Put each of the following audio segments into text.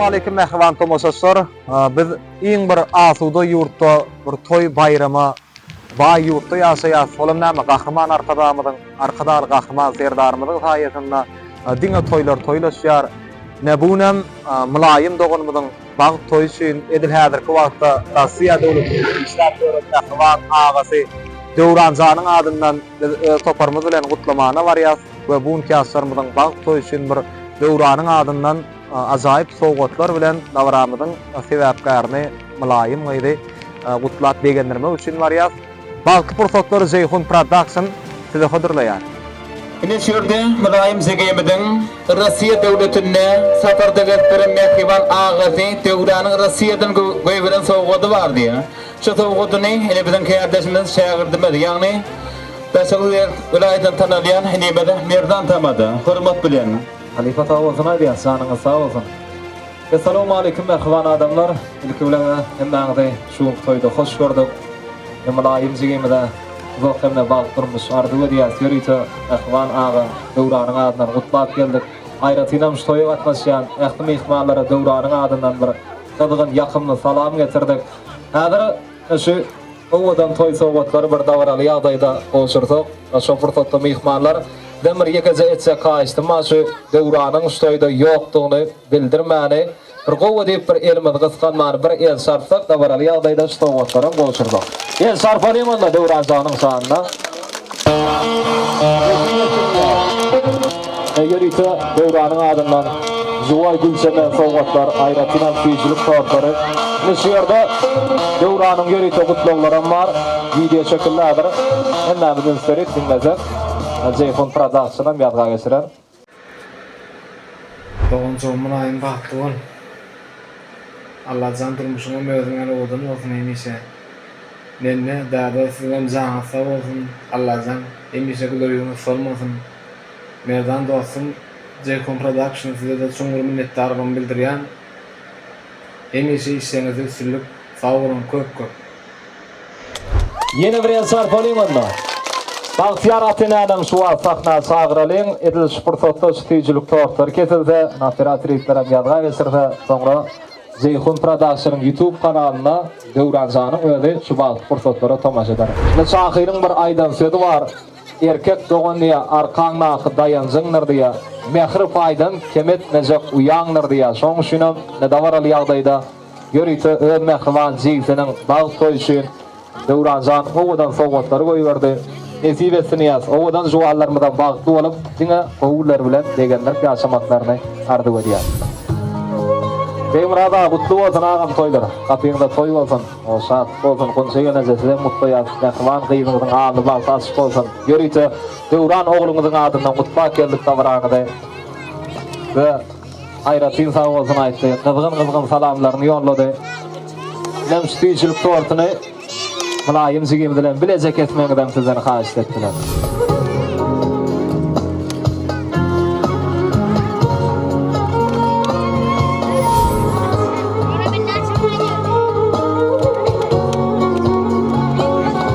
Assalamu alaykum mehriban tomoşaçlar. Biz iň bir asuda ýurtda bir toy bayrama bay ýurtda ýaşaýar. Solam näme gahryman arkadaly gahryman serdarymyzyň saýasynda diňe toylar toýlaşýar. Näbunem mylaýym dogunmyzyň bag toy üçin edil häzirki wagtda Rossiýa döwletiniň işler gahryman agasy Döwranjanyň adyndan toparmyz bilen gutlamana barýar we bu imkanslarymyzyň bag toy üçin bir Döwranyň adyndan ajaýyp sowgatlar bilen dawramyzyň sebäpkärini mylaýym gydy gutlap begendirme üçin barýar. Balky pursatlar Zeyhun Production size hazırlaýar. Ine şerde mylaýym zegemidiň Rossiýa döwletine safarda gelen mehriban agazy Döwranyň Rossiýadan goýberen sowgaty bar diýe. Şu sowgatyny ine biziň käderdeşimiz şägirdime ýagny Beşikler vilayetten tanalyan hinebede merdan tamada hurmat bilen Halifa sağ olsun aydiyan, şanınız sağ olsun. Assalamu alaikum mehriban adamlar. İlki bilen hemmeňizi şu toýda hoş gördük. Mylaýym jegimide uzak hemne bag durmuş ardyga diýär ýörüýte mehriban aga Döwranyň adyndan gutlap geldik. Aýratynam şu toýa gatnaşýan ähli mehmanlara Döwranyň adyndan bir gyzgyn ýakymly salam getirdik. Häzir şu owadan toy sowgatlary bir dawraly ýagdaýda olşursak, şu fursatda mehmanlar demir ýekeze etse kaýşdy maşy Döwranyň ştoýda ýokdugyny bildirmäni bir gowa diýip bir elimiz gysganmany bir el sarpsak dawraly ýagdaýda ştoýgatlara bolşurdak. El sarpaly manda Döwranjanyň şanyna. Ýörüýte Döwranyň adyndan Juway Gülşen'e sowgatlar, aýratynam fiýjilik tortlary. Şu ýerde Döwranyň ýörüýte gutlaglarym bar, video şekillädir. Hemmemizin seri dinlesek. Zeyhun Production'a ýadga geçirer. Doğunca mylaýym bagty bol. Allah can durmuşyňa möýüňe odun bolsun emişe. Nenne dada sizem jana sag bolsun. Allah can emişe gülüýüňiz solmasyn. Merdan dostum Zeyhun Production size de çoňur minnetdarlygymy bildirýän. Emişe işleňizi sürlüp sag bolun köp. Yeni bir ensar polymanda. Bagtyar Atynanyň şu sahna sagyralyn edil spurtda stüdiolyk tortlar kesildi. Nateratriklere ýadga geçirdi. Soňra Zeyhun Production'ın YouTube kanalyna Döwranjanyň özi şu bagty pursatlara tamaşa eder. Şahyryň bir aýdan sözi bar. Erkek dogany arkaňa dayanjyňdyr diýe. Mehri paýdan kemetmejek uýaňdyr diýe. Şoň üçin ne dawraly ýagdaýda ýörüýte öz mehriban jigitiniň bagty toý üçin Döwranjan owadan sowgatlary goýberdi. Nesip etsin ýaz. Owadan juwallarymyzdan bagty bolup, diňe gowullar bilen degenler ýaşamatlaryny ardy edýär. Beýmurada gutly bolsun agam toýlar. Kapyňda toý bolsun. O şat bolsun, konşeýe näzesinde mutly ýaz. Mehriban gyýmyňyň aly bagty açyk bolsun. Ýörüýte Döwran ogluňyzyň adyndan gutpak geldik tabranyda. We aýratyn sag bolsun aýtdy. Gyzgyn salamlaryny ýollady. Nem stüdiolyk tortuny mylaýym jigim bilen bilejek etmegden sizden haýyş etdiler.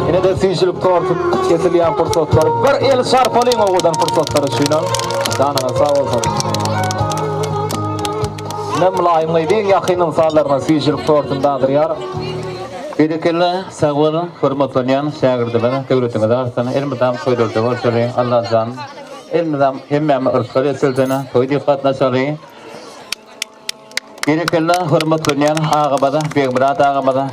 Ine de stüdiolyk tortu kesilýän pursatlar bir el sarpalyň owadan pursatlary üçin danyňa sag bolsun. Nem mylaýym diýen ýakyn insanlaryna stüdiolyk tortundadyr ýar. Berekelle sagwara hormatlanýan şägirdiler döwletimize artan elmidam toýlarda bolşary Allah can elmidam hemmemi ırkary etseldene toýdy gatnaşary berekelle hormatlanýan agabada beýmurad agabada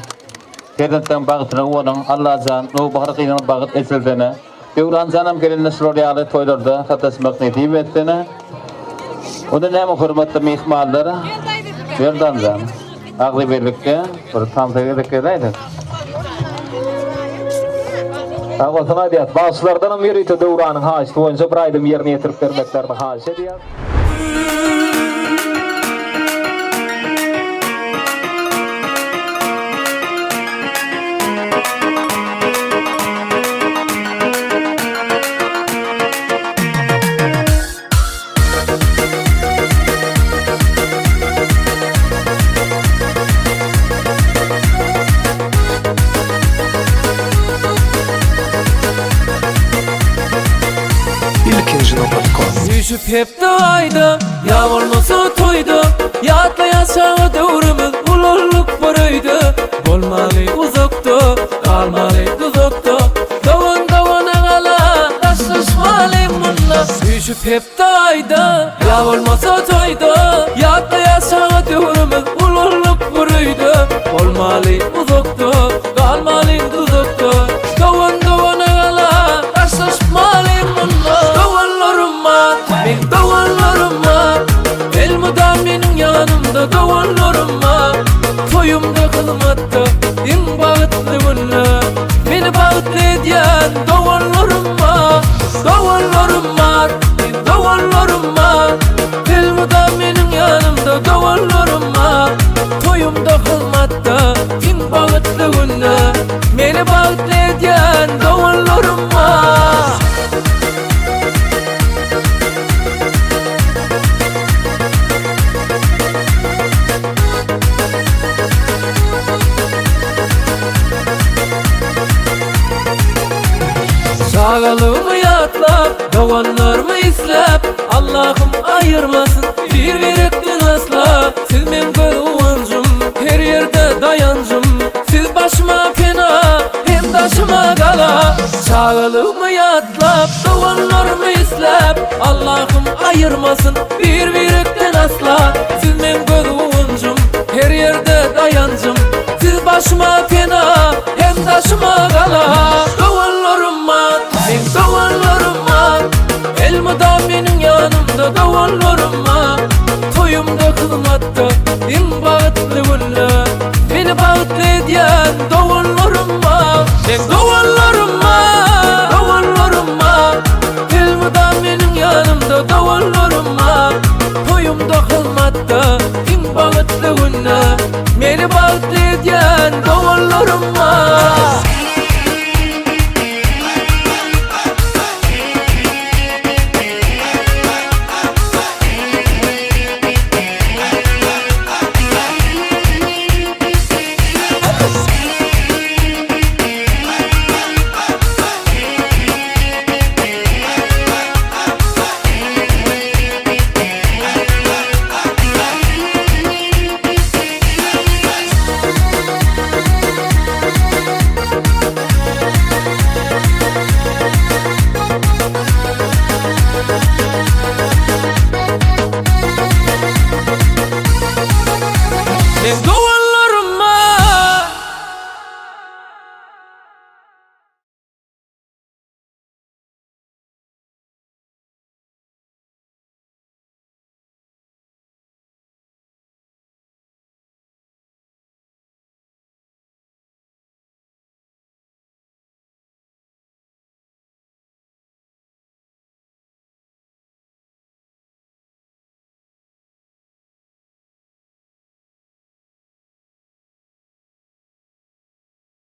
Terden bagtyna onuň Allah can o bahar gynyň bagyt etseldene Döwranjanam gelen nesrolýaly toýlarda gatnaşmak nädip etdine onda näme hormatly mehmanlar berdan can Agli berlikde, bir tamtaylık edeydi. Ağolsun aýdýar, başlardan ýörüýte Döwranyň haýyşy boýunça bir aýdym ýerine ýetirip bermeklerini haýyş edýär. ilkinci.com Düşüp hep de ayda, ya olmasa toyda. Yatla yaşağı dövrümüz ululuk barıydı. Bolmalı uzakta, kalmalı tuzakta. Davan davana gala, taşlaşmalı munna. Düşüp hep de ayda, ya olmasa toyda. Yatla yaşağı dövrümüz ululuk barıydı. Bolmalı uzakta, kalmalı tuzakta. Davan davana gala, taşlaşmalı munna. Davanlarıma, ben davanlarıma. Elmuda benim yanımda davanlarıma. Toyumda kılmatta, en bağıtlı günle. Beni bağıtlı ediyen davanlarıma. Davanlarıma, ben davanlarıma. Elmuda benim yanımda davanlarıma. Toyumda kılmatta, en bağıtlı günle. Beni bağıtlı ediyen davanlarıma. Çağalımı yatlap, davanlarımı islap. Allah'ım ayırmasın bir verekten asla. Siz men gölvancım, her yerde dayancım. Siz başıma pena, hem taşıma gala. Çağalımı yatlap, davanlarımı islap. Allah'ım ayırmasın bir verekten asla. Siz men gölvancım, her yerde dayancım. Siz başıma pena, hem taşıma gala. Davanlarıma, ben davanlarıma. Elmuda benim yanımda davanlarıma. Toyumda kılmatta, en bağıtlı günle. Beni bağıtlı ediyen davanlarıma. Ben davanlarıma, davanlarıma. Elmuda benim yanımda davanlarıma. Toyumda kılmatta.